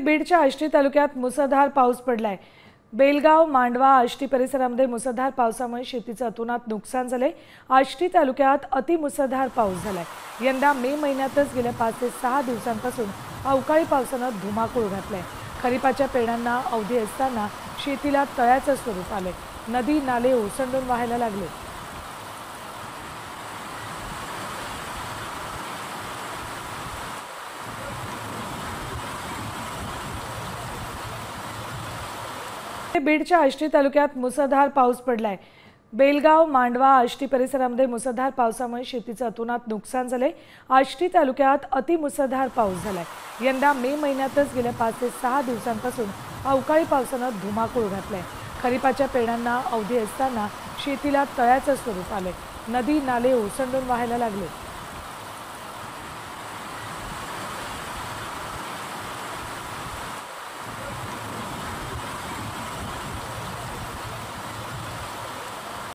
बीडच्या आष्टी तालुक्यात मुसळधार पाऊस पडलाय। बेलगाव, मांडवा, आष्टी परिसरामध्ये मुसळधार पावसामुळे शेतीचं अतोनात नुकसान झाले। आष्टी तालुक्यात अतिमुसळधार पाऊस झालाय। यंदा मे महिन्यातच गेल्या 5 ते 6 दिवसांपासून अवकाळी पावसानं धुमाकूळ घातलाय। खरीपाच्या पेरण्यांना अवधी असताना शेतीला तळ्याचं स्वरूप आलंय। नदी नाले ओसंडून वाहायला लागले। बीडच्या आष्टी तालुक्यात मुसळधार पाऊस पडलाय। बेलगाव, मांडवा, आष्टी परिसरामध्ये मुसळधार पावसामुळे शेतीचं अतोनात नुकसान झाले। आष्टी तालुक्यात अतिमुसळधार पाऊस झालाय। यंदा मे महिन्यातच गेल्या 5 ते 6 दिवसांपासून अवकाळी पावसानं धुमाकूळ घातलाय। खरीपाच्या पेरण्यांना अवधी असताना शेतीला तळ्याचं स्वरूप आलंय। नदी नाले ओसंडून वाहायला लागले।